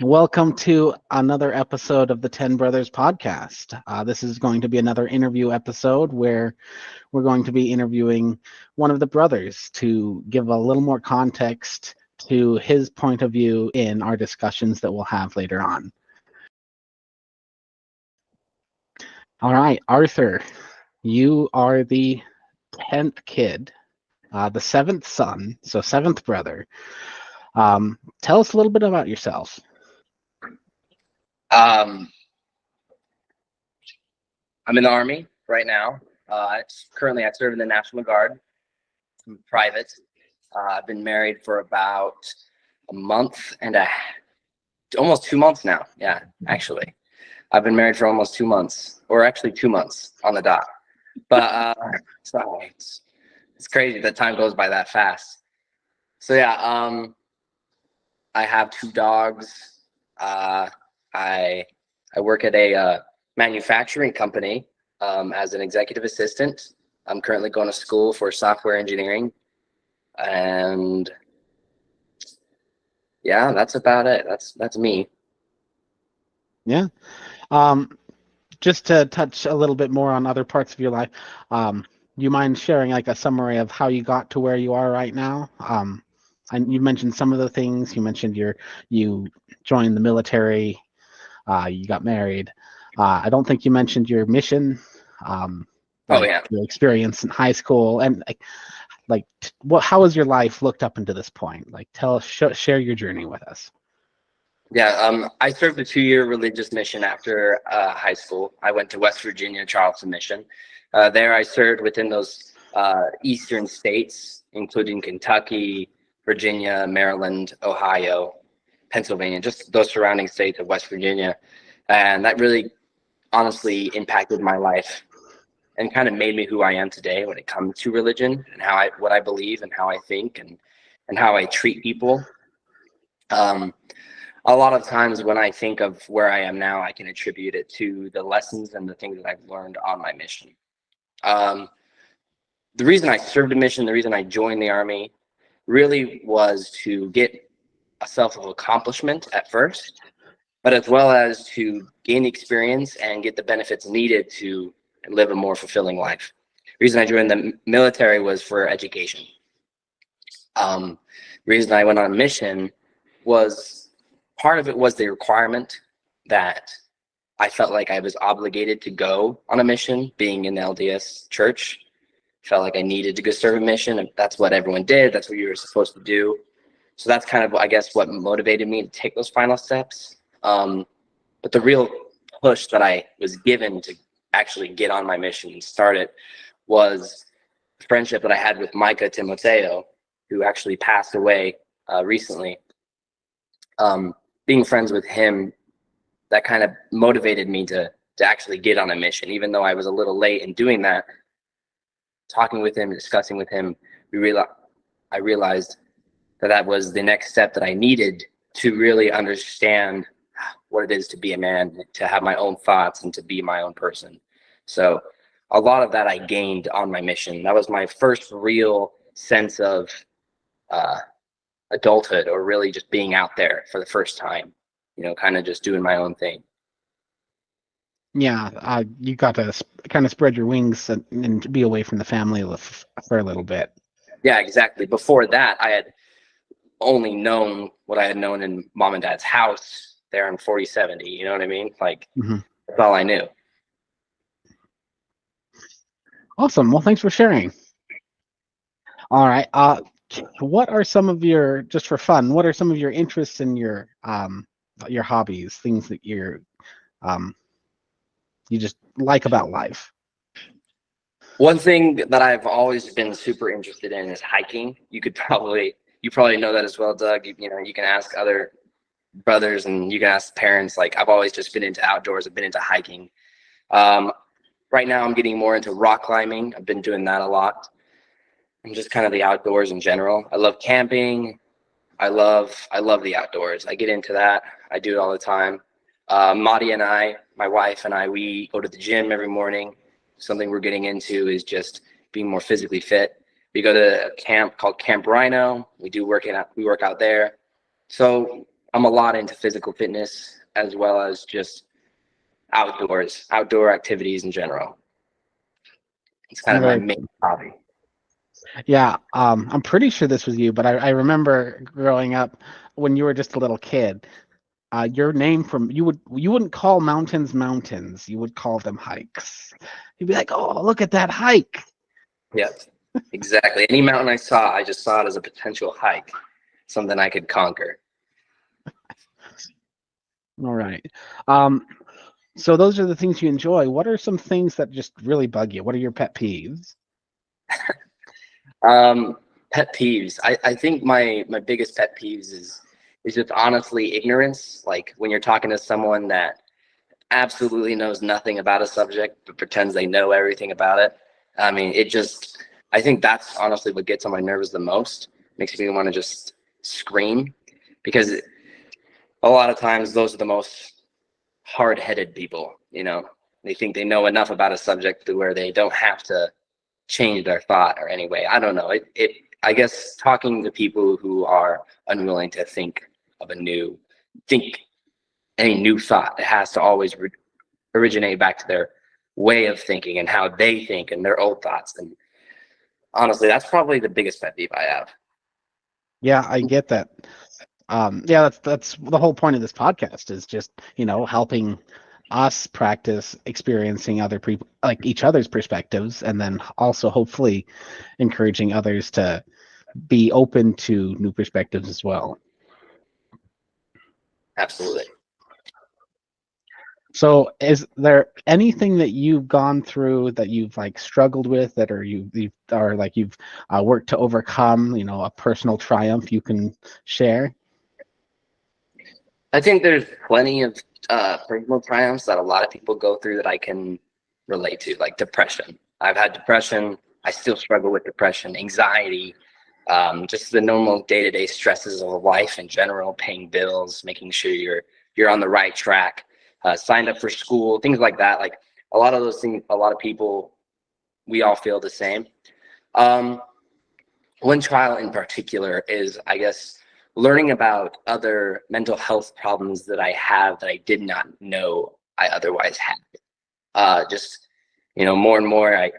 Welcome to another episode of the Ten Brothers podcast. This is going to be another interview episode where we're going to be interviewing one of the brothers to give a little more context to his point of view in our discussions that we'll have later on. All right, Arthur, you are the 10th kid, the seventh son, so seventh brother. Tell us a little bit about yourself. Um, I'm in the Army right now. Currently, I serve in the National Guard. I'm private. I've been married for about a month and almost 2 months now. Yeah, actually, I've been married for almost 2 months, or actually 2 months on the dot. But it's crazy that time goes by that fast. So yeah, I have two dogs. I work at a manufacturing company as an executive assistant. I'm currently going to school for software engineering, and yeah, that's about it. That's me. Yeah. Just to touch a little bit more on other parts of your life, you mind sharing like a summary of how you got to where you are right now? And you mentioned some of the things. You mentioned you joined the military, you got married. I don't think you mentioned your mission, Oh like yeah, your experience in high school, and what? How has your life looked up until this point? Like, share your journey with us. yeah. I served a 2-year religious mission after high school. I went to West Virginia Charleston Mission. There, I served within those eastern states, including Kentucky, Virginia, Maryland, Ohio, Pennsylvania, just those surrounding states of West Virginia, and that really honestly impacted my life and kind of made me who I am today when it comes to religion and what I believe and how I think and how I treat people. Um, a lot of times when I think of where I am now, I can attribute it to the lessons and the things that I've learned on my mission. Um, the reason I served a mission, the reason I joined the Army, really was to get a self of accomplishment at first, but as well as to gain experience and get the benefits needed to live a more fulfilling life. The reason I joined the military was for education. The reason I went on a mission was part of it was the requirement that I felt like I was obligated to go on a mission, being in the LDS church. Felt like I needed to go serve a mission, and that's what everyone did. That's what you were supposed to do. So that's kind of, I guess, what motivated me to take those final steps. But the real push that I was given to actually get on my mission and start it was the friendship that I had with Micah Timoteo, who actually passed away recently. Being friends with him, that kind of motivated me to actually get on a mission, even though I was a little late in doing that. Talking with him, discussing with him, I realized that was the next step that I needed to really understand what it is to be a man, to have my own thoughts and to be my own person. So a lot of that I gained on my mission. That was my first real sense of adulthood, or really just being out there for the first time, kind of just doing my own thing. Yeah, you got to kind of spread your wings and be away from the family for a little bit. Yeah, exactly. Before that, I had only known what I had known in mom and dad's house there in 4070. You know what I mean? Like, That's all I knew. Awesome. Well, thanks for sharing. All right. What are some of your, just for fun, what are some of your interests in your hobbies, things that you just like about life? One thing that I've always been super interested in is hiking. You probably know that as well, Doug. You can ask other brothers and you can ask parents. Like, I've always just been into outdoors. I've been into hiking. Right now I'm getting more into rock climbing. I've been doing that a lot. I'm just kind of the outdoors in general. I love camping. I love the outdoors. I get into that. I do it all the time. Madi and I, my wife and I, we go to the gym every morning. Something we're getting into is just being more physically fit. We go to a camp called Camp Rhino. We work out there. So I'm a lot into physical fitness as well as just outdoor activities in general. It's kind of my Very, main hobby. yeah. I'm pretty sure this was you, but I remember growing up when you were just a little kid. Your name from you wouldn't call mountains mountains. You would call them hikes. You'd be like, "Oh, look at that hike." Yep, exactly. Any mountain I saw, I just saw it as a potential hike, something I could conquer. All right. Um, so those are the things you enjoy. What are some things that just really bug you? What are your pet peeves? Um, Pet peeves. I think my biggest pet peeves is just honestly ignorance. Like when you're talking to someone that absolutely knows nothing about a subject but pretends they know everything about it. I mean, I think that's honestly what gets on my nerves the most. Makes me want to just scream because a lot of times those are the most hard-headed people, you know. They think they know enough about a subject to where they don't have to change their thought or anyway. I don't know. I guess talking to people who are unwilling to think any new thought, it has to always originate back to their way of thinking and how they think and their old thoughts. And honestly, that's probably the biggest pet peeve I have. Yeah, I get that. Yeah, that's the whole point of this podcast is just, helping us practice experiencing other people, like each other's perspectives, and then also hopefully encouraging others to be open to new perspectives as well. Absolutely. So, is there anything that you've gone through that you've like struggled with that, or you've worked to overcome? A personal triumph you can share. I think there's plenty of personal triumphs that a lot of people go through that I can relate to, like depression. I've had depression. I still struggle with depression, anxiety, just the normal day-to-day stresses of life in general, paying bills, making sure you're on the right track, signed up for school, things like that. Like a lot of those things, a lot of people, we all feel the same. Um, One trial in particular is, I guess, learning about other mental health problems that I have that I did not know I otherwise had. Just more and more, I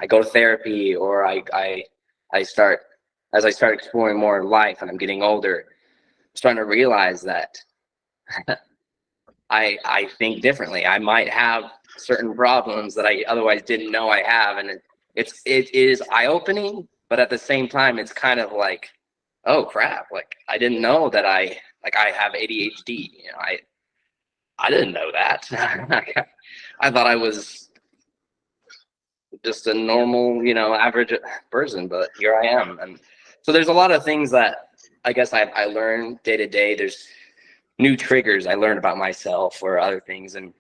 go to therapy, or I start as I start exploring more in life, and I'm getting older, I'm starting to realize that I think differently. I might have certain problems that I otherwise didn't know I have, and it is eye opening, but at the same time, it's kind of like, oh crap! Like I didn't know that I have ADHD. I didn't know that. I thought I was just a normal, average person, but here I am. And so there's a lot of things that I guess I learn day to day. There's new triggers I learned about myself or other things. And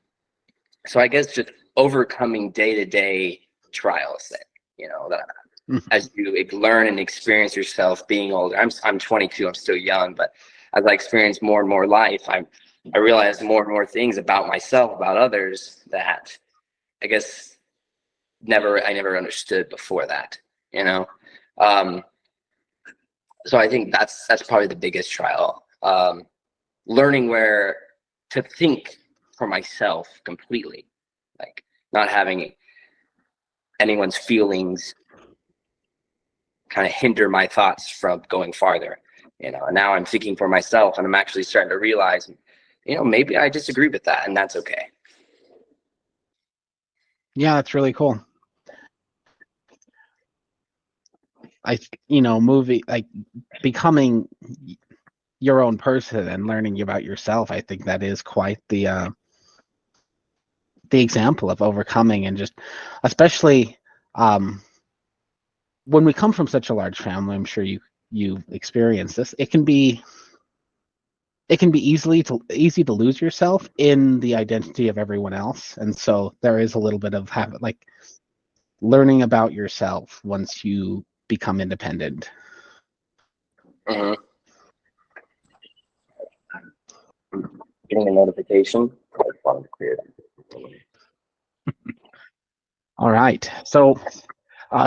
so I guess just overcoming day to day trials that, that as you learn and experience yourself being older. I'm 22, I'm still young, but as I experience more and more life, I realize more and more things about myself, about others that I guess I never understood before that, you know. Um, so I think that's probably the biggest trial. Learning where to think for myself completely, like not having anyone's feelings kind of hinder my thoughts from going farther, and now I'm thinking for myself, and I'm actually starting to realize, maybe I disagree with that, and that's okay. Yeah, that's really cool. Movie like becoming your own person and learning about yourself. I think that is quite the example of overcoming, and just especially when we come from such a large family. I'm sure you experience this. It can be easy to lose yourself in the identity of everyone else, and so there is a little bit of like learning about yourself once you become independent. Mm-hmm. Getting a notification. All right. So,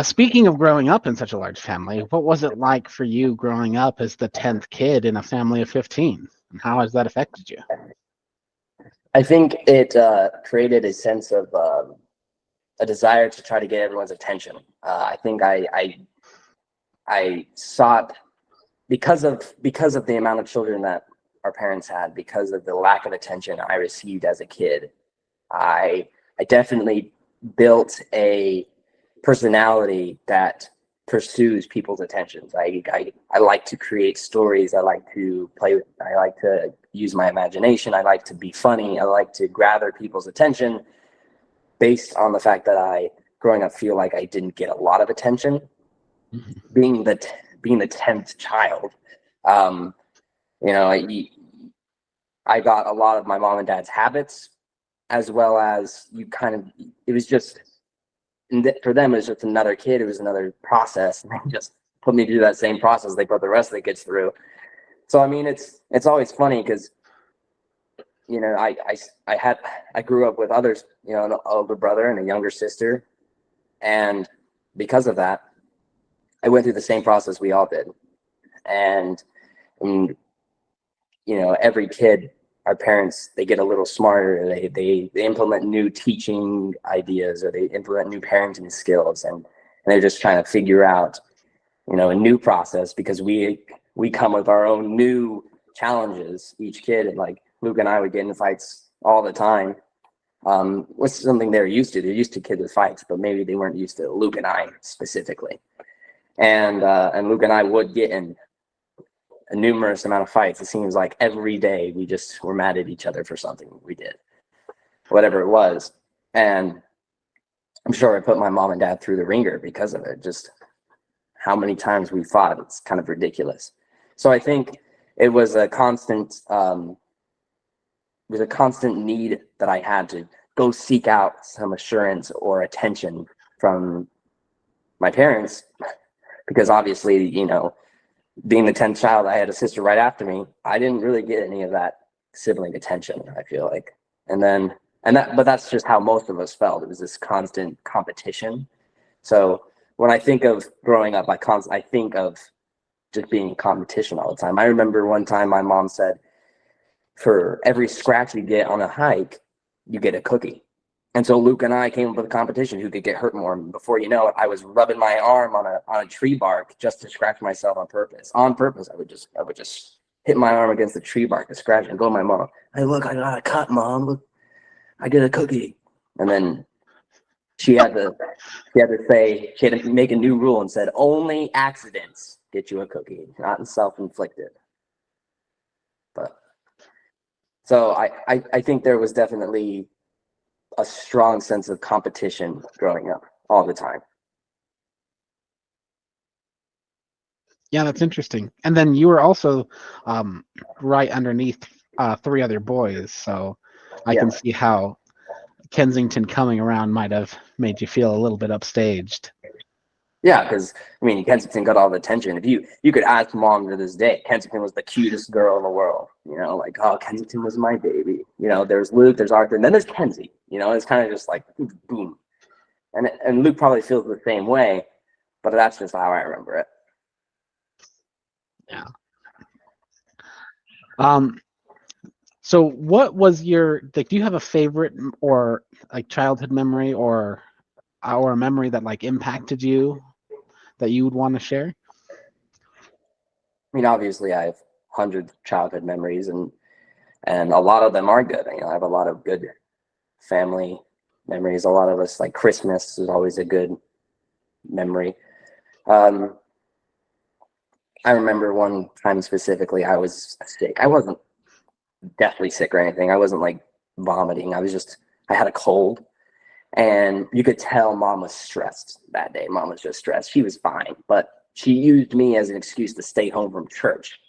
speaking of growing up in such a large family, what was it like for you growing up as the 10th kid in a family of 15? and how has that affected you? I think it created a sense of a desire to try to get everyone's attention. I think I sought, because of the amount of children that our parents had, because of the lack of attention I received as a kid. I definitely built a personality that pursues people's attentions. I like to create stories. I like to play with, I like to use my imagination. I like to be funny. I like to gather people's attention based on the fact that I, growing up, feel like I didn't get a lot of attention. Being the 10th child, you know, I got a lot of my mom and dad's habits, as well as it was just, for them, it was just another kid. It was another process. And they just put me through that same process they put the rest of the kids through. So, I mean, it's always funny because, you know, I grew up with others, you know, an older brother and a younger sister. And because of that, I went through the same process we all did. And you know, every kid, our parents, they get a little smarter. They implement new teaching ideas, or they implement new parenting skills, and they're just trying to figure out, you know, a new process, because we come with our own new challenges, each kid. And like Luke and I would get into fights all the time. What's something they're used to? They're used to kids with fights, but maybe they weren't used to Luke and I specifically. And Luke and I would get in a numerous amount of fights. It seems like every day we just were mad at each other for something we did, whatever it was. And I'm sure I put my mom and dad through the ringer because of it. Just how many times we fought, it's kind of ridiculous. So I think it was a constant need that I had to go seek out some assurance or attention from my parents, because obviously, you know, being the 10th child, I had a sister right after me. I didn't really get any of that sibling attention, I feel like. But that's just how most of us felt. It was this constant competition. So when I think of growing up, I think of just being in competition all the time. I remember one time my mom said, for every scratch you get on a hike, you get a cookie. And so Luke and I came up with a competition who could get hurt more. And before you know it, I was rubbing my arm on a tree bark just to scratch myself on purpose. On purpose, I would just hit my arm against the tree bark to scratch and go to my mom. Hey, look, I got a cut, Mom. Look, I get a cookie. And then she had to make a new rule and said only accidents get you a cookie, not self-inflicted. But so I think there was definitely a strong sense of competition growing up all the time. Yeah, that's interesting. And then you were also right underneath 3 other boys, so I can see how Kensington coming around might have made you feel a little bit upstaged. Yeah, because I mean, Kensington got all the attention. If you could ask Mom to this day, Kensington was the cutest girl in the world. You know, like, oh, Kensington was my baby. You know, there's Luke, there's Arthur, and then there's Kenzie. You know, it's kind of just like boom. And Luke probably feels the same way, but that's just how I remember it. Yeah. So what was your, like, do you have a favorite or like childhood memory or a memory that like impacted you that you would want to share? I mean, obviously I have hundreds of childhood memories, and a lot of them are good. You know, I have a lot of good family memories. A lot of us, like Christmas is always a good memory. I remember one time specifically, I was sick. I wasn't deathly sick or anything. I wasn't like vomiting. I had a cold, and you could tell Mom was stressed that day. Mom was just stressed. She was fine, but she used me as an excuse to stay home from church.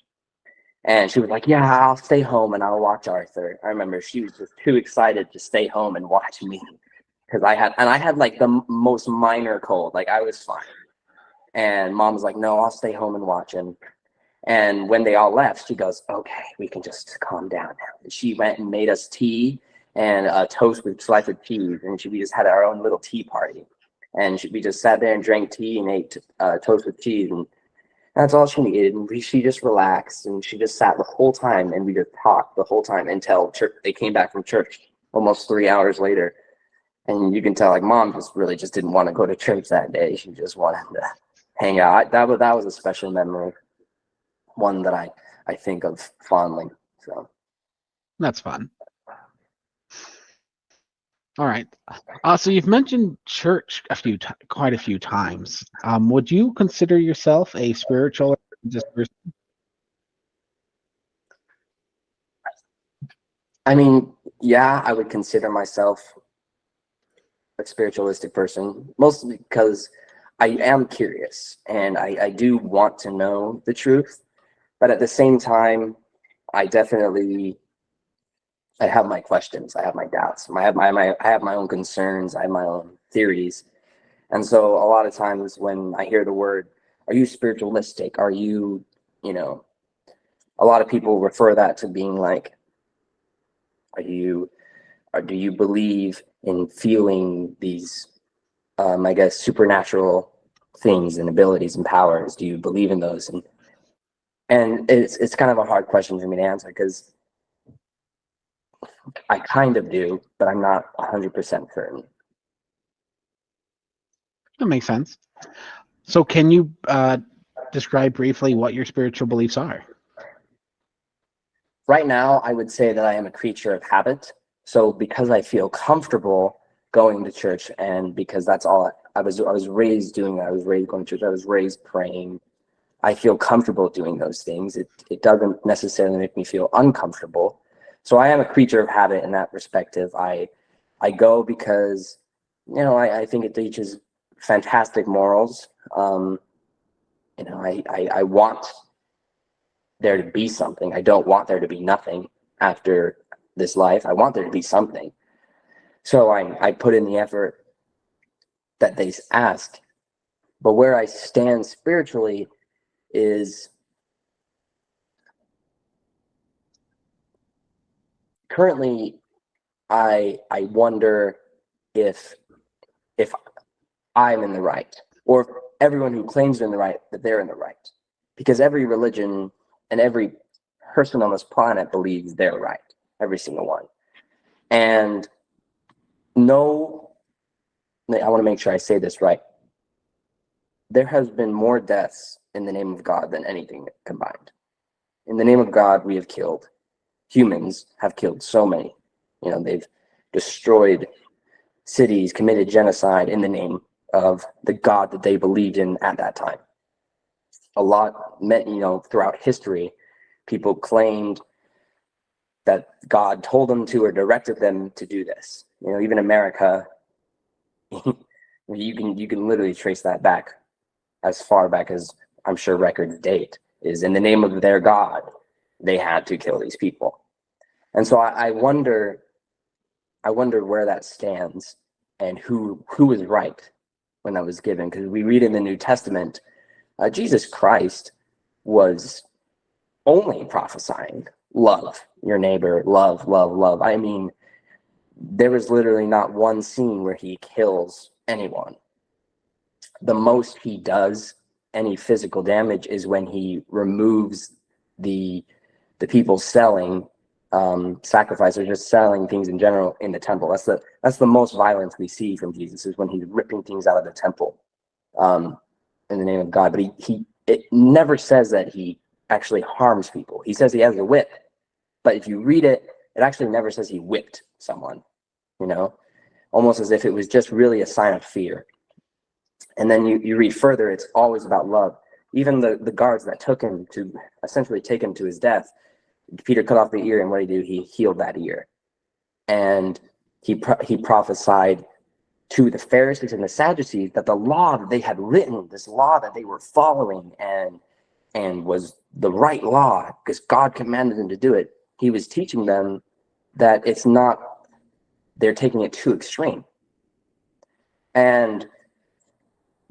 And she was like, yeah, I'll stay home and I'll watch Arthur. I remember she was just too excited to stay home and watch me, because I had like the most minor cold. Like, I was fine. And Mom was like, no, I'll stay home and watch him. And when they all left, she goes, okay, we can just calm down now. And she went and made us tea and toast with slice of cheese. And we just had our own little tea party. And we just sat there and drank tea and ate toast with cheese. And That's all she needed. And she just relaxed and she just sat the whole time and we just talked the whole time until they came back from church almost 3 hours later. And you can tell like mom just didn't want to go to church that day. She just wanted to hang out. That was a special memory, one that I think of fondly. So That's fun. All right. So you've mentioned church quite a few times. Would you consider yourself a spiritual or religious person? I mean, yeah, I would consider myself a spiritualistic person, mostly because I am curious and I do want to know the truth. But at the same time, I definitely I have my questions, I have my doubts, I have my own concerns, I have my own theories. And so a lot of times when I hear the word, are you spiritualistic? Are you, you know, a lot of people refer that to being like, are you or do you believe in feeling these I guess supernatural things and abilities and powers? Do you believe in those? And it's kind of a hard question for me to answer because I kind of do, but I'm not 100% certain. That makes sense. So can you describe briefly what your spiritual beliefs are? Right now, I would say that I am a creature of habit. So because I feel comfortable going to church, and because that's all I was raised doing that. I was raised going to church. I was raised praying. I feel comfortable doing those things. It doesn't necessarily make me feel uncomfortable. So I am a creature of habit in that perspective. I go because I think it teaches fantastic morals. I want there to be something. I don't want there to be nothing after this life. I want there to be something. So I put in the effort that they ask. But where I stand spiritually is currently I wonder if I'm in the right, or if everyone who claims they're in the right, that they're in the right. Because every religion and every person on this planet believes they're right, every single one. And no, I want to make sure I say this right. There has been more deaths in the name of God than anything combined. In the name of God, we have killed. Humans have killed so many. They've destroyed cities, committed genocide in the name of the God that they believed in at that time. A lot meant, throughout history, people claimed that God told them to or directed them to do this. Even America, you can literally trace that back as far back as I'm sure records date, is in the name of their God, they had to kill these people. And so I wonder where that stands and who was right when that was given. Because we read in the New Testament, Jesus Christ was only prophesying love your neighbor, love, love, love. I mean, there was literally not one scene where he kills anyone. The most he does any physical damage is when he removes the people selling sacrifice or just selling things in general in the temple. That's the most violence we see from Jesus, is when he's ripping things out of the temple in the name of God. But it never says that he actually harms people. He says he has a whip, but if you read it, it actually never says he whipped someone, almost as if it was just really a sign of fear. And then you read further, it's always about love. Even the guards that took him to essentially take him to his death, Peter cut off the ear, and what did he do? He healed that ear. And he prophesied to the Pharisees and the Sadducees that the law that they had written, this law that they were following and was the right law because God commanded them to do it, he was teaching them that it's not, they're taking it too extreme. And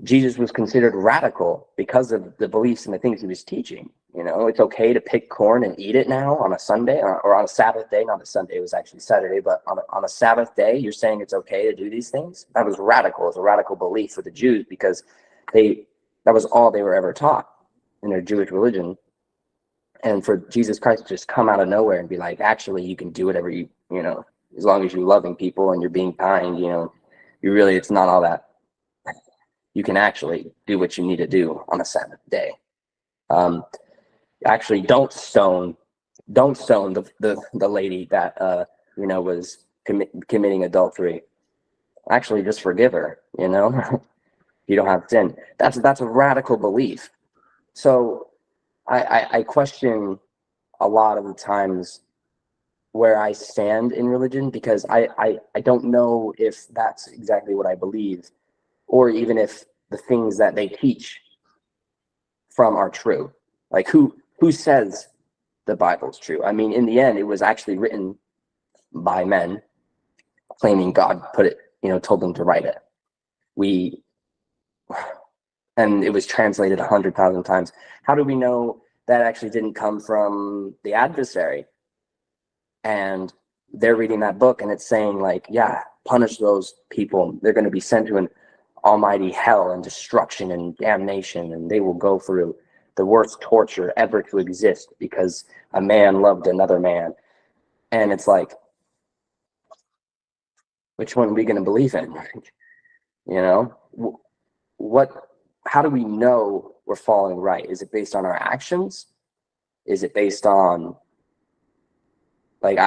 Jesus was considered radical because of the beliefs and the things he was teaching. It's okay to pick corn and eat it now on a Sunday or on a Sabbath day. Not a Sunday, it was actually Saturday, but on a Sabbath day, you're saying it's okay to do these things? That was radical. It was a radical belief for the Jews because that was all they were ever taught. in their Jewish religion, and for Jesus Christ to just come out of nowhere and be like, actually, you can do whatever you know, as long as you're loving people and you're being kind, you know, you really, it's not all that. You can actually do what you need to do on the Sabbath day. Actually, don't stone the lady that you know, was committing adultery. Actually, just forgive her, you know. You don't have sin. That's a radical belief. So I question a lot of the times where I stand in religion, because I don't know if that's exactly what I believe, or even if the things that they teach from are true. Like who says the Bible's true? I mean, in the end, it was actually written by men claiming God put it, you know, told them to write it. And it was translated 100,000 times. How do we know that actually didn't come from the adversary? And they're reading that book and it's saying like, yeah, punish those people. They're going to be sent to an almighty hell and destruction and damnation, and they will go through the worst torture ever to exist because a man loved another man. And it's like, which one are we going to believe in? You know, how do we know we're following right? Is it based on our actions? Is it based on, like,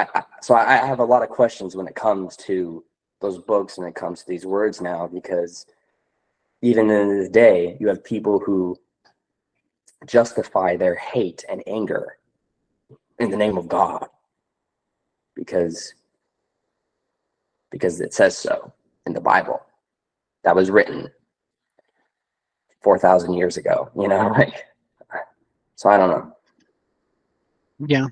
so I have a lot of questions when it comes to those books and it comes to these words now, because even in this day, you have people who justify their hate and anger in the name of God because it says so in the Bible that was written 4,000 years ago, you know, like, so I don't know. Yeah.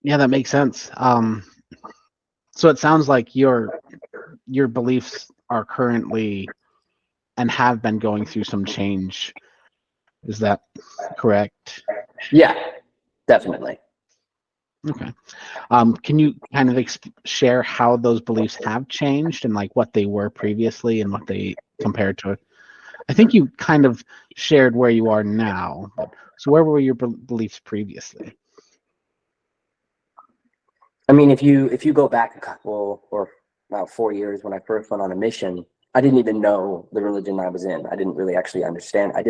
Yeah, that makes sense. So it sounds like your beliefs are currently and have been going through some change. Is that correct? Yeah, definitely. Okay. Can you kind of share how those beliefs have changed and like what they were previously and what they compared to? I think you kind of shared where you are now, but so where were your beliefs previously? I mean, if you go back a couple or about 4 years, when I first went on a mission, I didn't even know the religion I was in. I didn't really actually understand. I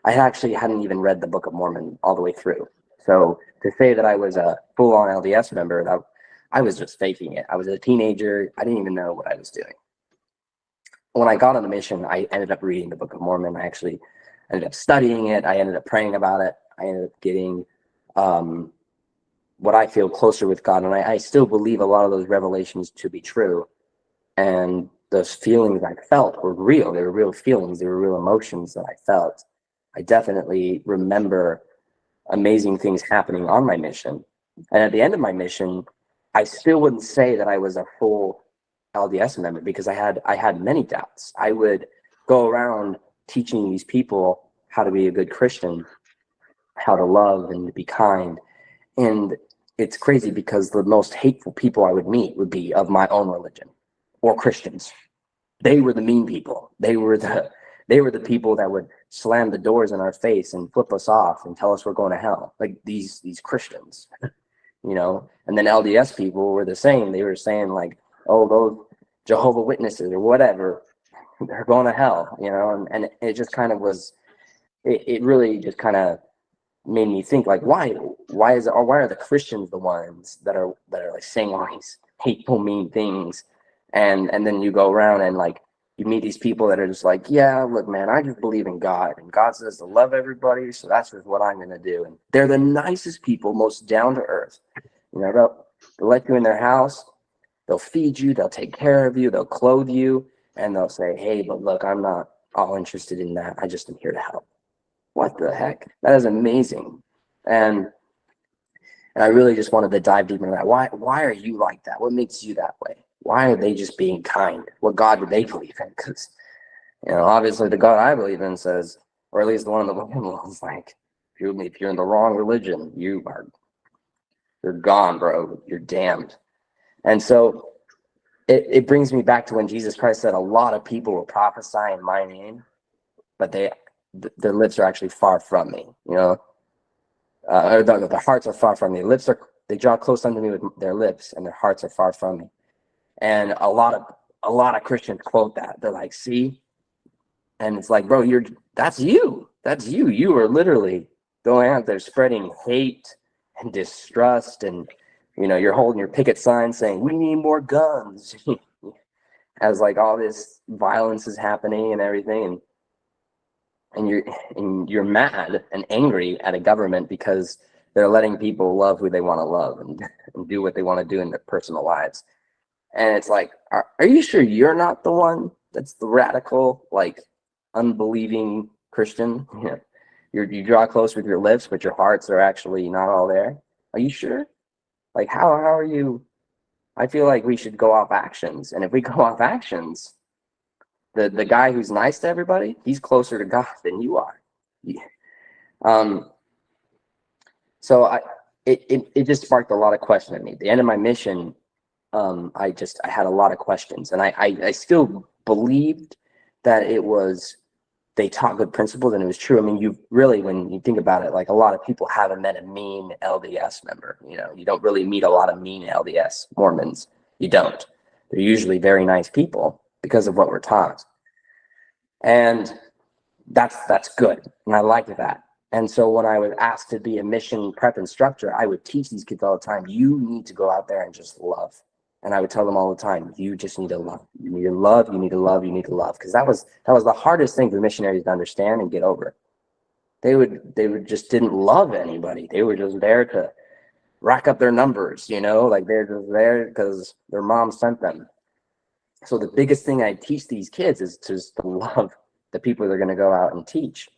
actually hadn't even read the Book of Mormon all the way through. So to say that I was a full-on LDS member, I was just faking it. I was a teenager. I didn't even know what I was doing. When I got on the mission, I ended up reading the Book of Mormon. I actually ended up studying it. I ended up praying about it. I ended up getting what I feel closer with God. And I still believe a lot of those revelations to be true. And those feelings I felt were real. They were real feelings. They were real emotions that I felt. I definitely remember amazing things happening on my mission. And at the end of my mission, I still wouldn't say that I was a full LDS member, because I had many doubts. I would go around teaching these people how to be a good Christian, how to love and to be kind. And it's crazy because the most hateful people I would meet would be of my own religion or Christians. They were the mean people. They were the people that would slam the doors in our face and flip us off and tell us we're going to hell. Like these Christians, you know. And then LDS people were the same. They were saying like, oh, those Jehovah Witnesses or whatever, they're going to hell, you know. And it just kind of was. It really just kind of made me think like, why are the Christians the ones that are like saying all these hateful, mean things, and then you go around and like you meet these people that are just like, yeah, look, man, I just believe in God, and God says to love everybody, so that's just what I'm gonna do. And they're the nicest people, most down to earth. You know, they'll let you in their house, they'll feed you, they'll take care of you, they'll clothe you, and they'll say, hey, but look, I'm not all interested in that. I just am here to help. What the heck? That is amazing. And I really just wanted to dive deeper into that. Why are you like that? What makes you that way? Why are they just being kind? What God do they believe in? Because, you know, obviously the God I believe in says, or at least the one in the Bible is like, if you're in the wrong religion, you're gone, bro. You're damned. And so it brings me back to when Jesus Christ said a lot of people will prophesy in my name, but their lips are actually far from me, you know. Or their hearts are far from me. They draw close unto me with their lips, and their hearts are far from me. And a lot of Christians quote that. They're like, see, and it's like, bro, that's you. You are literally going out there spreading hate and distrust, and you're holding your picket sign saying we need more guns, as like all this violence is happening and everything, and you're mad and angry at a government because they're letting people love who they want to love and do what they want to do in their personal lives. And it's like, are you sure you're not the one that's the radical, like, unbelieving Christian? You draw close with your lips, but your hearts are actually not all there. Are you sure? Like, how are you? I feel like we should go off actions. And if we go off actions, the guy who's nice to everybody, he's closer to God than you are. So it just sparked a lot of questions in me. At the end of my mission, I had a lot of questions, and I still believed that they taught good principles and it was true. I mean, when you think about it, like, a lot of people haven't met a mean LDS member. You don't really meet a lot of mean LDS Mormons. You don't. They're usually very nice people because of what we're taught. And that's good. And I liked that. And so when I was asked to be a mission prep instructor, I would teach these kids all the time, you need to go out there and just love. And I would tell them all the time, you just need to love. You need to love, you need to love, you need to love. Because that was the hardest thing for missionaries to understand and get over. They would just didn't love anybody. They were just there to rack up their numbers, like they're just there because their mom sent them. So the biggest thing I teach these kids is just to love the people they're going to go out and teach.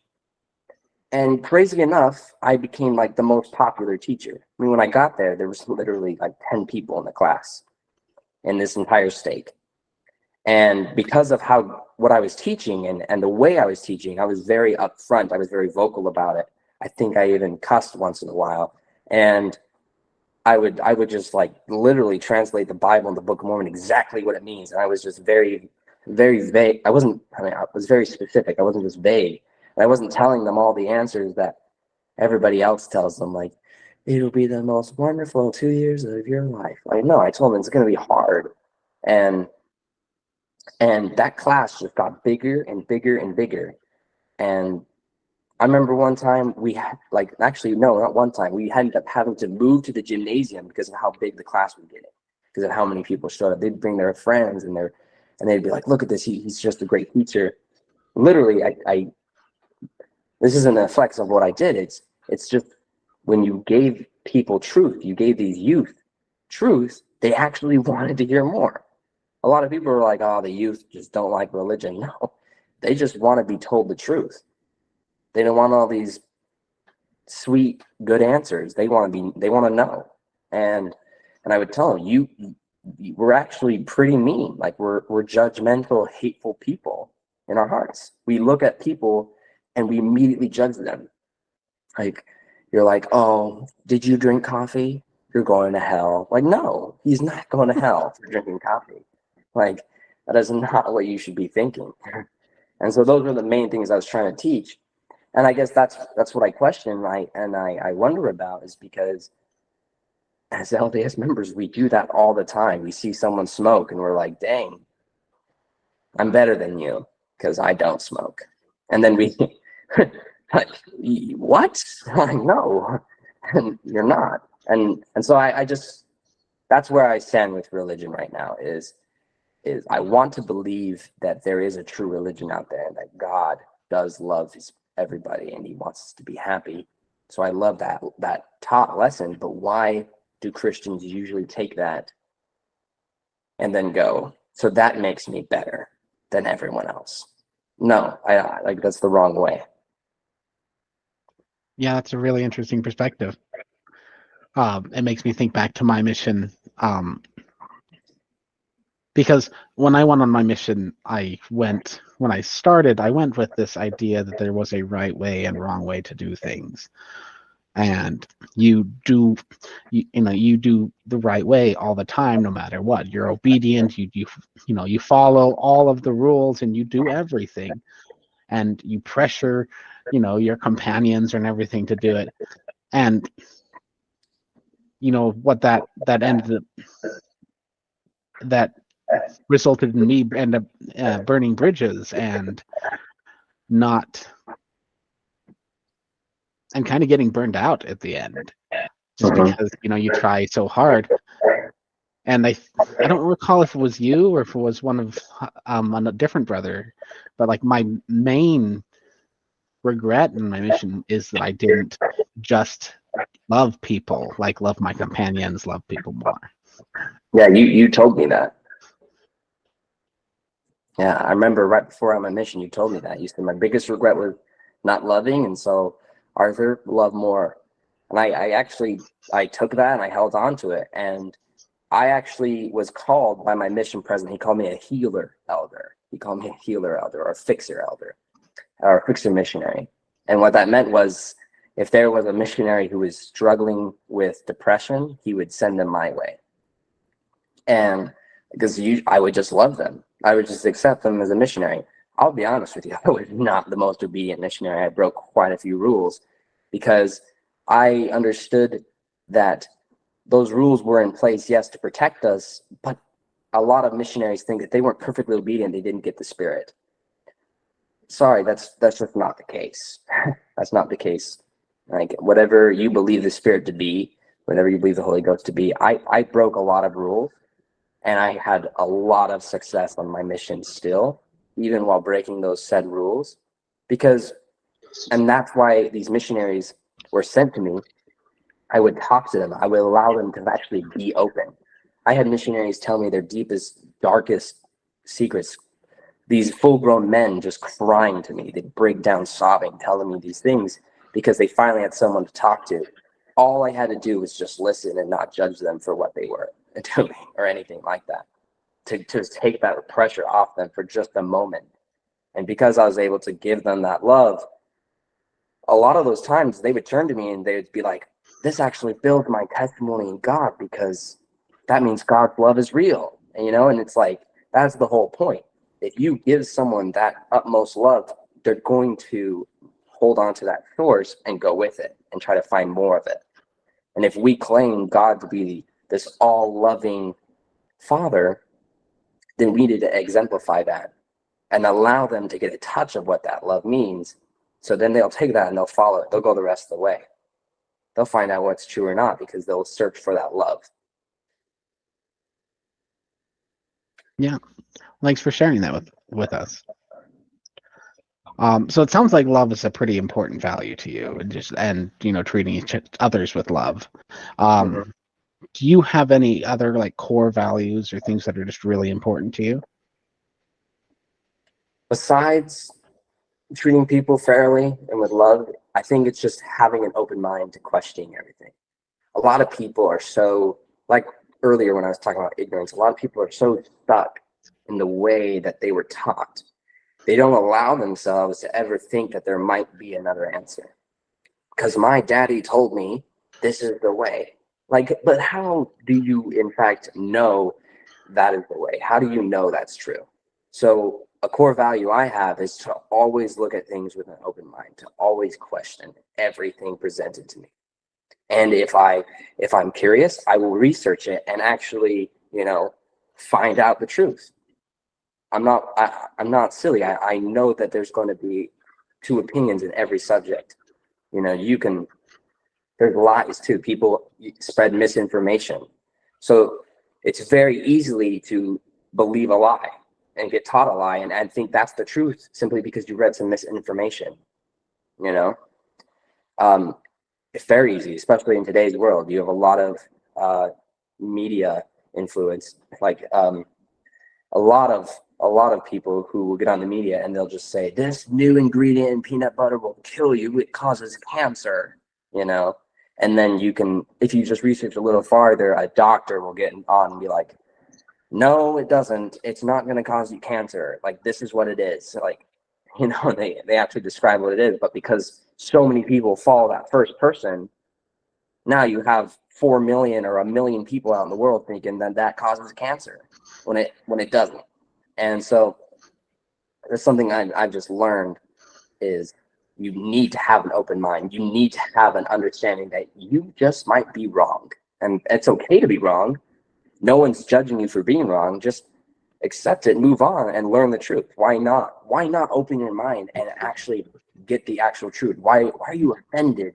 And crazy enough, I became like the most popular teacher. I mean, when I got there was literally like 10 people in the class in this entire state. And because of what I was teaching and the way I was teaching, I was very upfront. I was very vocal about it. I think I even cussed once in a while. And I would just like literally translate the Bible and the Book of Mormon exactly what it means. And I was just very, very vague. I was very specific. I wasn't just vague. And I wasn't telling them all the answers that everybody else tells them, like, it'll be the most wonderful 2 years of your life. Like, no, I told them it's going to be hard. And that class just got bigger and bigger and bigger. And I remember one time we had, not one time, we ended up having to move to the gymnasium because of how big the class was getting, because of how many people showed up. They'd bring their friends and they'd be like, look at this, he's just a great teacher. Literally, this isn't a flex of what I did. It's just when you gave people truth, you gave these youth truth, they actually wanted to hear more. A lot of people are like, oh, the youth just don't like religion. No, they just want to be told the truth. They don't want all these sweet, good answers. They want to know. And I would tell them, we're actually pretty mean. Like, we're judgmental, hateful people in our hearts. We look at people and we immediately judge them. Like, you're like, oh, did you drink coffee? You're going to hell. Like, no, he's not going to hell for drinking coffee. Like, that is not what you should be thinking. And so those were the main things I was trying to teach. And I guess that's what I question and I wonder about, is because as LDS members, we do that all the time. We see someone smoke and we're like, dang, I'm better than you because I don't smoke. And then we like, what? Like, no, and you're not. And so I just, that's where I stand with religion right now, is I want to believe that there is a true religion out there and that God does love everybody and he wants us to be happy. So I love that taught lesson. But why do Christians usually take that and then go, so that makes me better than everyone else? No, I like, that's the wrong way. Yeah, that's a really interesting perspective. It makes me think back to my mission. Because when I went on my mission, when I started, I went with this idea that there was a right way and wrong way to do things. and you do you do the right way all the time, no matter what. You're obedient. You follow all of the rules, and you do everything, and you pressure your companions and everything to do it. And what that ended up that resulted in me end up burning bridges and not and kind of getting burned out at the end, just because you try so hard. And I don't recall if it was you or if it was one of a different brother, but like my main regret in my mission is that I didn't just love people, like love my companions, love people more. Yeah, you told me that. Yeah, I remember right before on my mission, you told me that. You said my biggest regret was not loving, and so Arthur, love more. And I took that and I held on to it. And I actually was called by my mission president. He called me a healer elder. He called me a healer elder or a fixer elder or a fixer missionary. And what that meant was if there was a missionary who was struggling with depression, he would send them my way. And because I would just love them. I would just accept them as a missionary. I'll be honest with you, I was not the most obedient missionary. I broke quite a few rules because I understood that those rules were in place, yes, to protect us, but a lot of missionaries think that they weren't perfectly obedient, they didn't get the spirit. Sorry, that's just not the case. That's not the case. Like whatever you believe the spirit to be, whatever you believe the Holy Ghost to be, I broke a lot of rules, and I had a lot of success on my mission still, even while breaking those said rules, and that's why these missionaries were sent to me. I would talk to them. I would allow them to actually be open. I had missionaries tell me their deepest, darkest secrets. These full-grown men just crying to me. They'd break down sobbing, telling me these things because they finally had someone to talk to. All I had to do was just listen and not judge them for what they were doing or anything like that. To take that pressure off them for just a moment. And because I was able to give them that love, a lot of those times they would turn to me and they would be like, this actually builds my testimony in God because that means God's love is real. And it's like, that's the whole point. If you give someone that utmost love, they're going to hold on to that source and go with it and try to find more of it. And if we claim God to be this all-loving Father, then we need to exemplify that and allow them to get a touch of what that love means. So then they'll take that and they'll follow it. They'll go the rest of the way. They'll find out what's true or not because they'll search for that love. Yeah. Thanks for sharing that with us. So it sounds like love is a pretty important value to you, and treating others with love. Do you have any other like core values or things that are just really important to you? Besides treating people fairly and with love, I think it's just having an open mind to questioning everything. A lot of people are so, like earlier when I was talking about ignorance, a lot of people are so stuck in the way that they were taught. They don't allow themselves to ever think that there might be another answer. Because my daddy told me this is the way. But how do you in fact know that is the way? How do you know that's true? So a core value I have is to always look at things with an open mind, to always question everything presented to me. And if I'm curious, I will research it and actually, find out the truth. I'm not silly. I know that there's going to be two opinions in every subject. There's lies too. People spread misinformation. So it's very easily to believe a lie and get taught a lie and think that's the truth simply because you read some misinformation. It's very easy, especially in today's world. You have a lot of media influence, like a lot of people who will get on the media and they'll just say this new ingredient in peanut butter will kill you, it causes cancer, and then if you just research a little farther, a doctor will get on and be like, no, it doesn't, it's not going to cause you cancer, like this is what it is. They actually describe what it is, but because so many people follow that first person, Now you have 4 million or a million people out in the world thinking that that causes cancer when it doesn't. And so that's something I've just learned is you need to have an open mind. You need to have an understanding that you just might be wrong. And it's okay to be wrong. No one's judging you for being wrong. Just accept it, move on, and learn the truth. Why not? Why not open your mind and actually get the actual truth? Why are you offended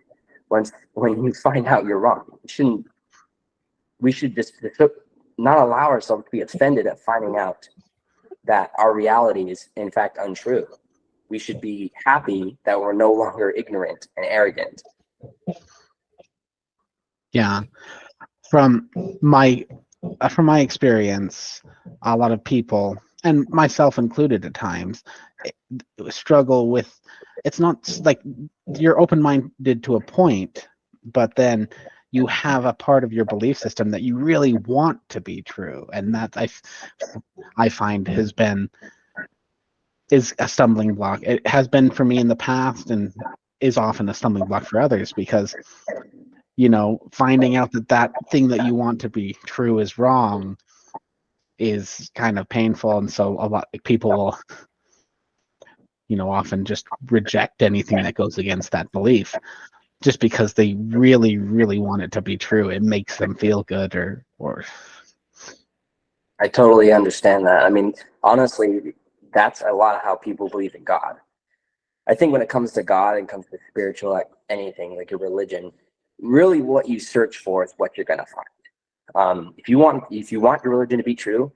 when you find out you're wrong? We should just not allow ourselves to be offended at finding out that our reality is in fact untrue. We should be happy that we're no longer ignorant and arrogant. Yeah. From my experience, a lot of people, and myself included at times, struggle with, it's not like you're open-minded to a point, but then you have a part of your belief system that you really want to be true, and that I find is a stumbling block. It has been for me in the past and is often a stumbling block for others, because finding out that thing that you want to be true is wrong is kind of painful. And so a lot of people will often just reject anything that goes against that belief just because they really, really want it to be true. It makes them feel good or I totally understand that. I mean, honestly, that's a lot of how people believe in God. I think when it comes to God and comes to spiritual, like anything, like your religion, really what you search for is what you're going to find. If you want your religion to be true,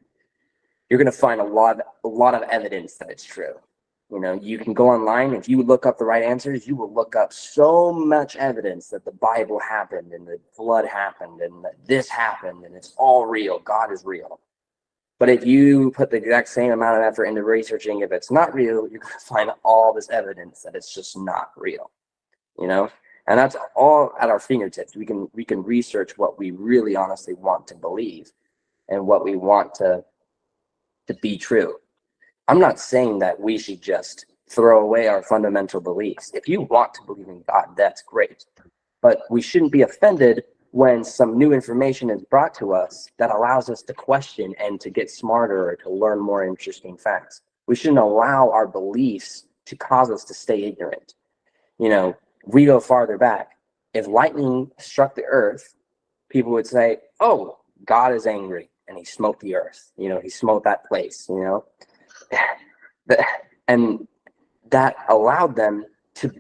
you're going to find a lot of evidence that it's true. You can go online. If you look up the right answers, you will look up so much evidence that the Bible happened and the flood happened and that this happened and it's all real. God is real. But if you put the exact same amount of effort into researching if it's not real, you're going to find all this evidence that it's just not real. And that's all at our fingertips. We can research what we really honestly want to believe and what we want to be true. I'm not saying that we should just throw away our fundamental beliefs. If you want to believe in God, that's great. But we shouldn't be offended when some new information is brought to us that allows us to question and to get smarter or to learn more interesting facts. We shouldn't allow our beliefs to cause us to stay ignorant. We go farther back. If lightning struck the earth, people would say, oh, God is angry and he smote the earth. He smote that place, and that allowed them to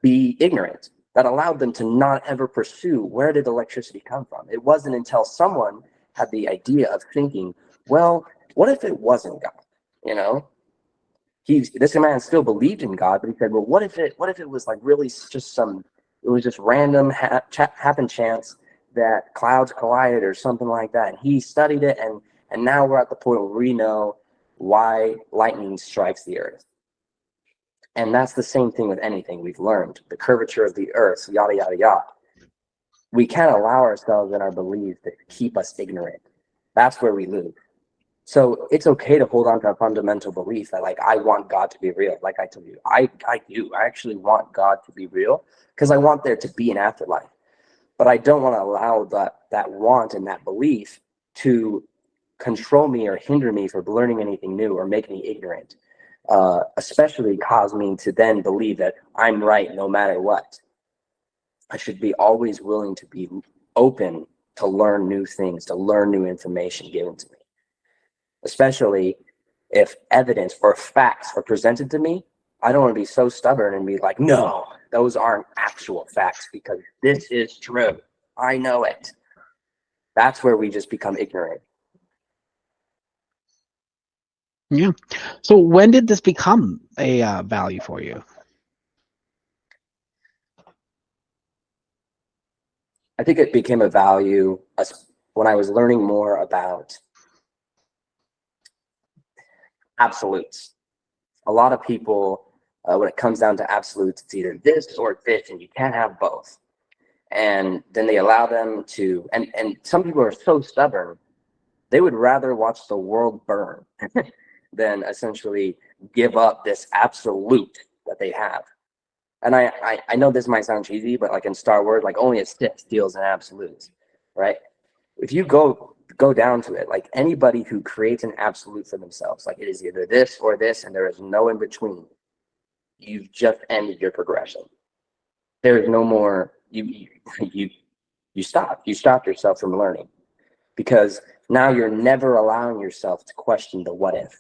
be ignorant. That allowed them to not ever pursue where did electricity come from. It wasn't until someone had the idea of thinking, well, what if it wasn't God? This man still believed in God, but he said, well, what if it was like really just it was just random happen chance that clouds collided or something like that. And he studied it, and now we're at the point where we know why lightning strikes the earth. And that's the same thing with anything we've learned. The curvature of the earth, yada, yada, yada. We can't allow ourselves in our beliefs to keep us ignorant. That's where we lose. So it's okay to hold on to a fundamental belief that, like, I want God to be real. Like I told you, I do. I actually want God to be real because I want there to be an afterlife. But I don't want to allow that want and that belief to control me or hinder me from learning anything new or make me ignorant. Especially cause me to then believe that I'm right no matter what. I should be always willing to be open to learn new things, to learn new information given to me. Especially if evidence or facts are presented to me, I don't want to be so stubborn and be like, no, those aren't actual facts because this is true. I know it. That's where we just become ignorant. Yeah. So when did this become a value for you? I think it became a value when I was learning more about absolutes. A lot of people, when it comes down to absolutes, it's either this or this, and you can't have both. And then they allow them to, and some people are so stubborn, they would rather watch the world burn than essentially give up this absolute that they have. and I know this might sound cheesy, but like in Star Wars, like only a Sith deals in absolutes, right? If you go down to it, like anybody who creates an absolute for themselves, like it is either this or this, and there is no in between, you've just ended your progression. There is no more. You stop. You stop yourself from learning because now you're never allowing yourself to question the what if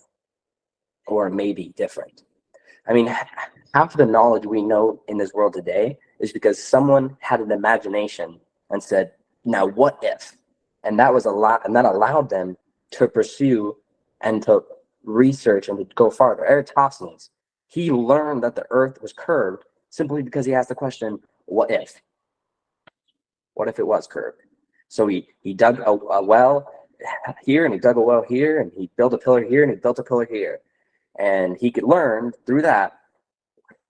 or maybe different. I mean, half of the knowledge we know in this world today is because someone had an imagination and said, now what if? And that was a lot, and that allowed them to pursue and to research and to go farther. Eratosthenes, he learned that the earth was curved simply because he asked the question, what if? What if it was curved? So he dug a well here, and he dug a well here, and he built a pillar here, and he built a pillar here. And he could learn through that,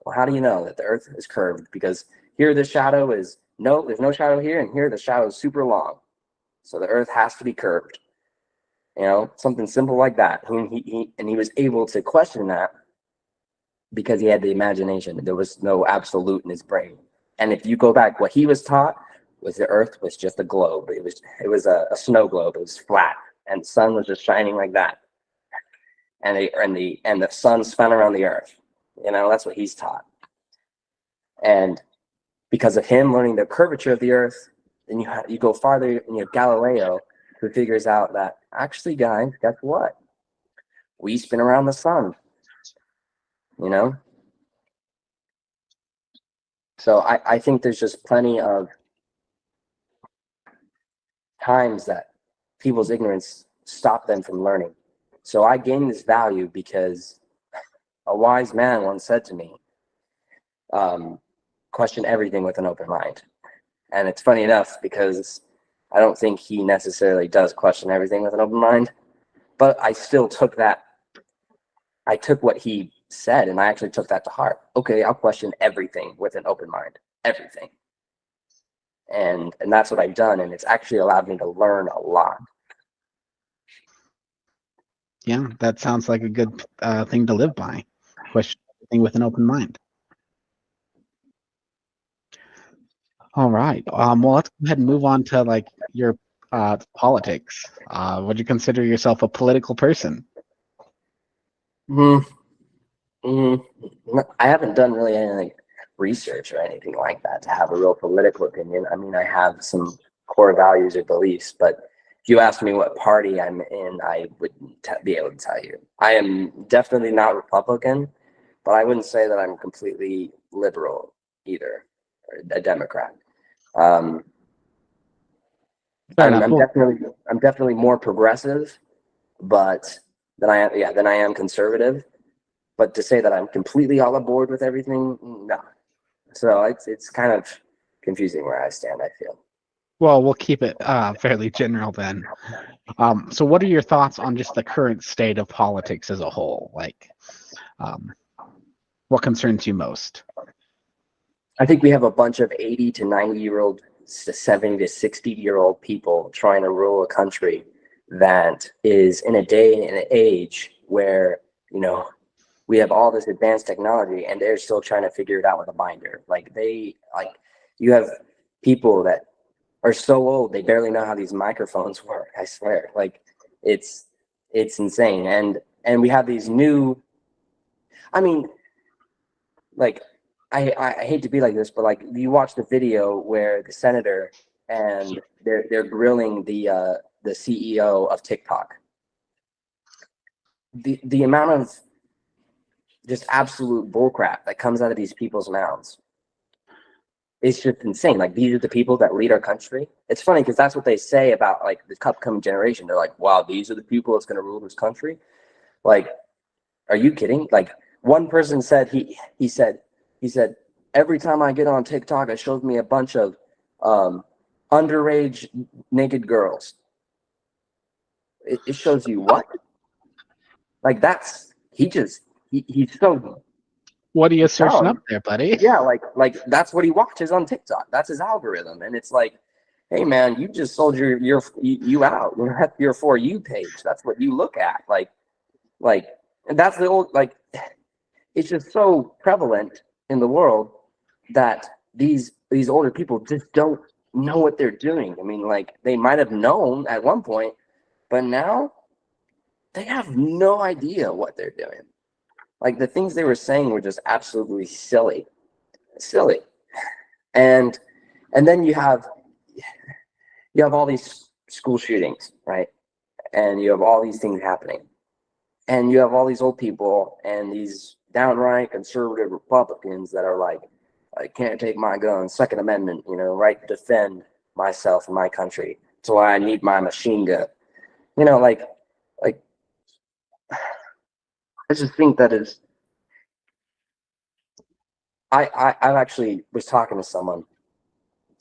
well, how do you know that the earth is curved? Because here the shadow is, no, there's no shadow here, and here the shadow is super long. So the earth has to be curved. You know, something simple like that. And he was able to question that because he had the imagination. There was no absolute in his brain. And if you go back, what he was taught was the earth was just a globe. It was a snow globe. It was flat, and the sun was just shining like that. And the sun spun around the earth. You know, that's what he's taught. And because of him learning the curvature of the earth, then you go farther, and you have Galileo, who figures out that actually, guys, guess what? We spin around the sun. You know? So I think there's just plenty of times that people's ignorance stop them from learning. So I gained this value because a wise man once said to me, question everything with an open mind. And it's funny enough because I don't think he necessarily does question everything with an open mind, but I still took that. I took what he said and I actually took that to heart. Okay, I'll question everything with an open mind, everything. And that's what I've done, and it's actually allowed me to learn a lot. Yeah, that sounds like a good thing to live by. Question everything with an open mind. All right. Well, let's go ahead and move on to like your politics. Would you consider yourself a political person? I haven't done really any research or anything like that to have a real political opinion. I mean, I have some core values or beliefs, but if you ask me what party I'm in, I wouldn't be able to tell you. I am definitely not Republican, but I wouldn't say that I'm completely liberal either, or a Democrat. I'm definitely more progressive, but than I am conservative. But to say that I'm completely all aboard with everything, no. So it's kind of confusing where I stand, I feel. Well, we'll keep it fairly general then. So what are your thoughts on just the current state of politics as a whole? Like, what concerns you most? I think we have a bunch of 80 to 90-year-old, 70 to 60-year-old people trying to rule a country that is in a day and an age where, you know, we have all this advanced technology and they're still trying to figure it out with a binder. You have people that are so old they barely know how these microphones work. I swear, like it's insane. And we have these new. I mean, like I hate to be like this, but like you watch the video where the senator and they're grilling the CEO of TikTok. The amount of just absolute bullcrap that comes out of these people's mouths. It's just insane. Like, these are the people that lead our country. It's funny because that's what they say about like the upcoming generation. They're like, wow, these are the people that's going to rule this country. Like, are you kidding? Like, one person said he said every time I get on TikTok, it shows me a bunch of underage naked girls. It shows you what? Like, he's so. What are you searching up there, buddy? Yeah, like that's what he watches on TikTok. That's his algorithm, and it's like, hey man, you just sold you out. You're your For You page. That's what you look at. Like, and that's the old like. It's just so prevalent in the world that these older people just don't know what they're doing. I mean, like, they might have known at one point, but now they have no idea what they're doing. Like, the things they were saying were just absolutely silly. And then you have all these school shootings, right? And you have all these things happening. And you have all these old people and these downright conservative Republicans that are like, I can't take my gun, Second Amendment, right to defend myself and my country. That's why I need my machine gun. Like I just think that is. I actually was talking to someone,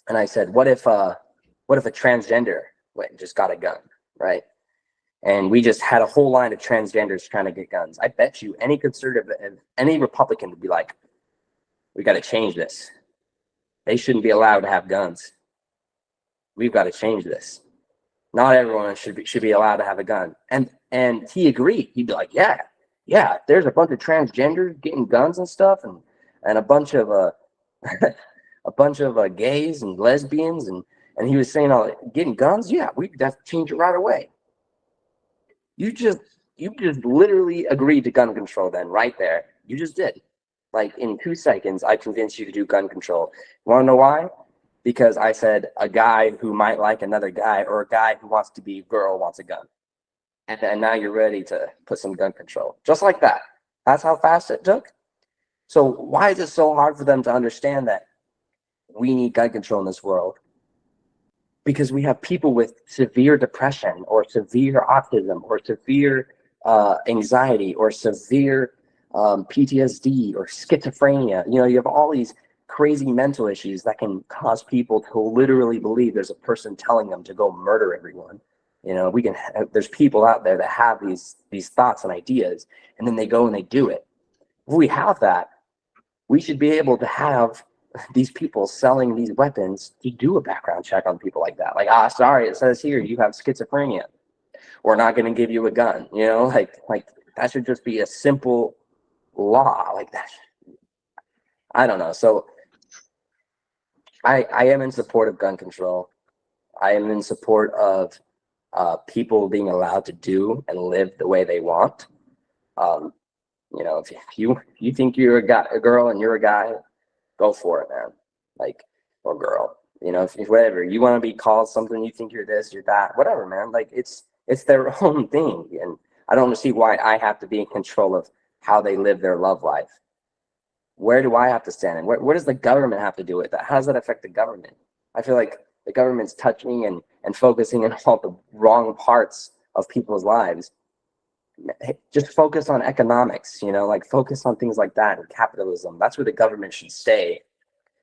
and I said, what if a transgender went and just got a gun, right? And we just had a whole line of transgenders trying to get guns. I bet you any conservative and any Republican would be like, we got to change this. They shouldn't be allowed to have guns. We've got to change this. Not everyone should be allowed to have a gun. And he agreed. He'd be like, yeah, there's a bunch of transgenders getting guns and stuff, and a bunch of gays and lesbians, and he was saying, getting guns, yeah, we have to change it right away. You just literally agreed to gun control then, right there. You just did. Like, in 2 seconds, I convinced you to do gun control. You want to know why? Because I said a guy who might like another guy, or a guy who wants to be a girl wants a gun. And now you're ready to put some gun control. Just like that. That's how fast it took. So why is it so hard for them to understand that we need gun control in this world? Because we have people with severe depression, or severe autism, or severe anxiety, or severe PTSD, or schizophrenia. You have all these crazy mental issues that can cause people to literally believe there's a person telling them to go murder everyone. There's people out there that have these thoughts and ideas, and then they go and they do it. If we have that, we should be able to have these people selling these weapons to do a background check on people like that. Like, sorry, it says here you have schizophrenia. We're not going to give you a gun. Like that should just be a simple law like that. I don't know. So I am in support of gun control. I am in support of people being allowed to do and live the way they want. If you think you're a girl and you're a guy, go for it, man. Like, or girl, if whatever you want to be called something, you think you're this, you're that, whatever, man. Like, it's their own thing, and I don't see why I have to be in control of how they live their love life. Where do I have to stand in? Where does the government have to do with that? How does that affect the government? I feel like the government's touching and focusing on all the wrong parts of people's lives. Just focus on economics, like focus on things like that, and capitalism. That's where the government should stay,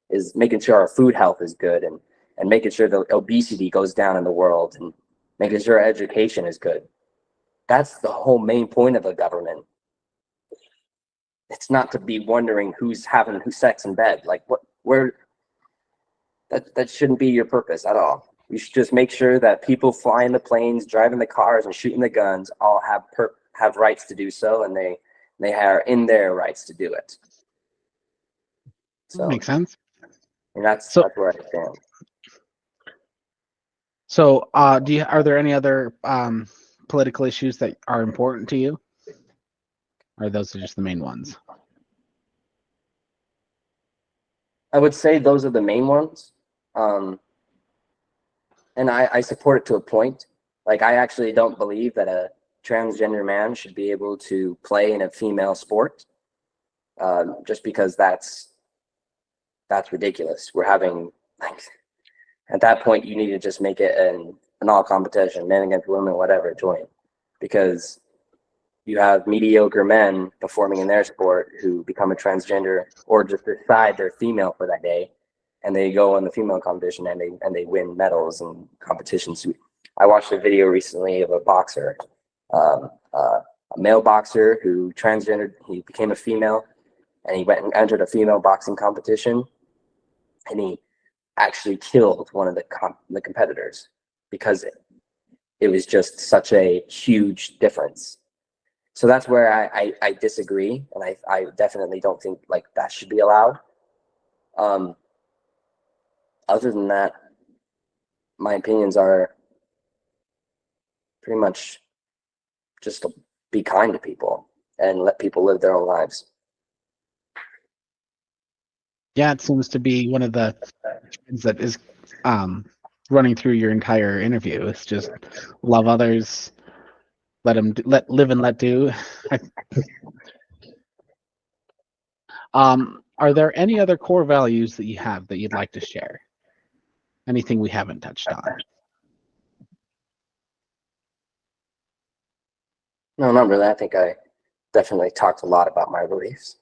is making sure our food health is good, and making sure the obesity goes down in the world, and making sure our education is good. That's the whole main point of a government. It's not to be wondering who's having sex in bed. Like, that shouldn't be your purpose at all. You should just make sure that people flying the planes, driving the cars, and shooting the guns all have rights to do so, and they are in their rights to do it. So makes sense. And that's where I stand. So, are there any other political issues that are important to you, or those are just the main ones? I would say those are the main ones, and I support it to a point. Like, I actually don't believe that a transgender man should be able to play in a female sport, just because that's ridiculous. We're having, like, at that point, you need to just make it an all competition, men against women, whatever, join, because you have mediocre men performing in their sport who become a transgender, or just decide they're female for that day, and they go in the female competition and they win medals and competitions. I watched a video recently of a boxer, a male boxer who transgendered. He became a female, and he went and entered a female boxing competition, and he actually killed one of the competitors, because it was just such a huge difference. So that's where I disagree, and I definitely don't think like that should be allowed. Um, Other than that, my opinions are pretty much just to be kind to people and let people live their own lives. Yeah, it seems to be one of the things that is running through your entire interview. It's just love others, let live and let do. Are there any other core values that you have that you'd like to share? Anything we haven't touched on? No, not really. I think I definitely talked a lot about my beliefs.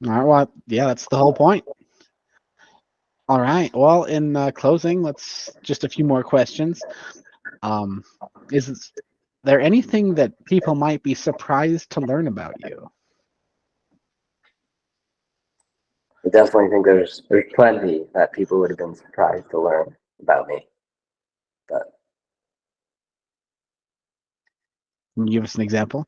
All right, well, yeah, that's the whole point. All right. Well, in closing, let's just a few more questions. Is there anything that people might be surprised to learn about you? I definitely think there's plenty that people would have been surprised to learn about me. But Can you give us an example?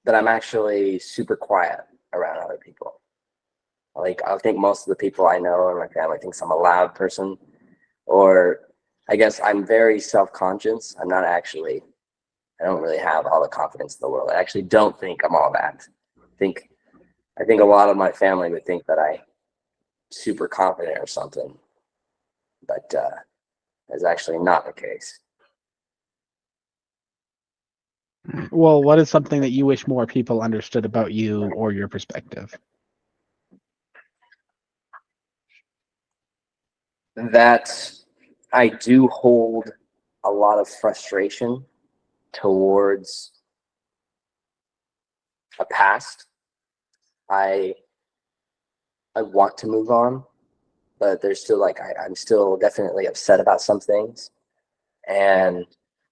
that I'm actually super quiet around other people. Like I think most of the people I know and my family thinks I'm a loud person, or I guess I'm very self-conscious. I'm not actually. I don't really have all the confidence in the world. I actually don't think I'm all that. I think a lot of my family would think that I'm super confident or something, but that's actually not the case. Well, what is something that you wish more people understood about you or your perspective? That I do hold a lot of frustration towards a past. I want to move on, but there's still like I'm still definitely upset about some things, and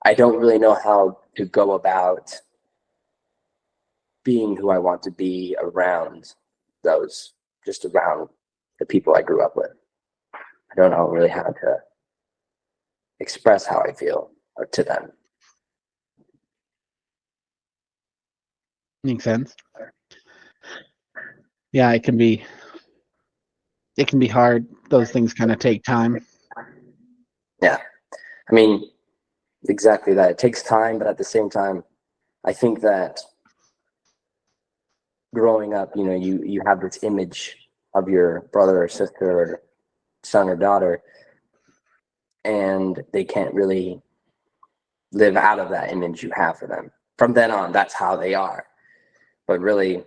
I don't really know how to go about being who I want to be around those, just around the people I grew up with. I don't know really how to express how I feel to them. Makes sense. Yeah, it can be hard. Those things kind of take time. Yeah. I mean, exactly that. It takes time, but at the same time, I think that growing up, you have this image of your brother or sister or son or daughter, and they can't really live out of that image you have for them. From then on, that's how they are. But really,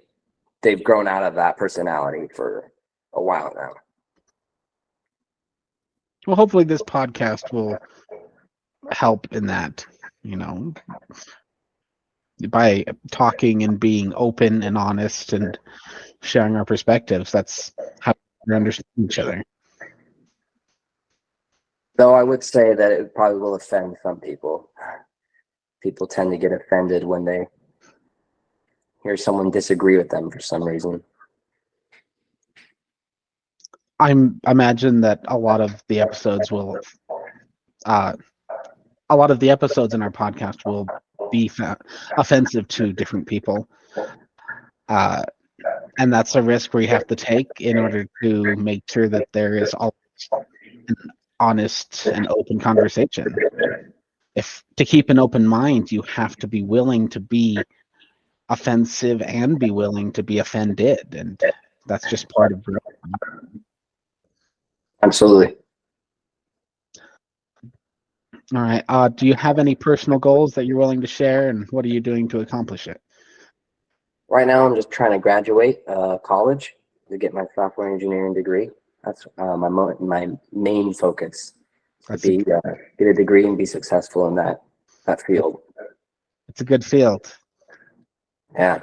they've grown out of that personality for a while now. Well, hopefully this podcast will help in that, by talking and being open and honest and sharing our perspectives. That's how we understand each other. Though I would say that it probably will offend some people. People tend to get offended when they hear someone disagree with them for some reason. I imagine that a lot of the episodes in our podcast will be offensive to different people. And that's a risk we have to take in order to make sure that there is always an honest and open conversation. If to keep an open mind, you have to be willing to be offensive and be willing to be offended, and that's just part of growth. Absolutely. All right. Do you have any personal goals that you're willing to share, and what are you doing to accomplish it? Right now, I'm just trying to graduate college to get my software engineering degree. That's my main focus. That's To get a degree and be successful in that field. it's a good field. Yeah,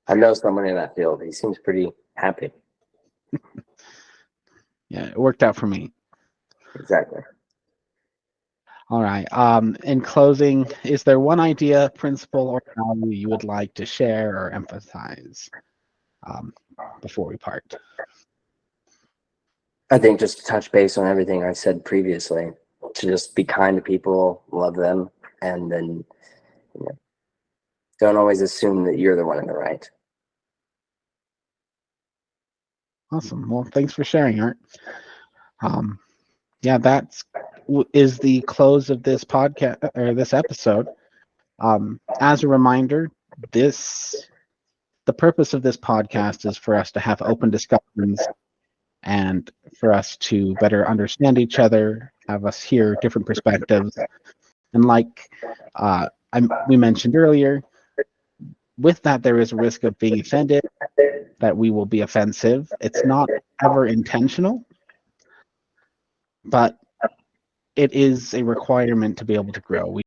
I know someone in that field. He seems pretty happy. Yeah, it worked out for me. Exactly. All right. In closing, is there one idea, principle, or value you would like to share or emphasize before we part? I think just to touch base on everything I said previously, to just be kind to people, love them, and then don't always assume that you're the one in the right. Awesome. Well, thanks for sharing, Art. Yeah, is the close of this podcast or this episode. As a reminder, the purpose of this podcast is for us to have open discussions and for us to better understand each other, have us hear different perspectives. And like we mentioned earlier, with that, there is a risk of being offended, that we will be offensive. It's not ever intentional, but it is a requirement to be able to grow. We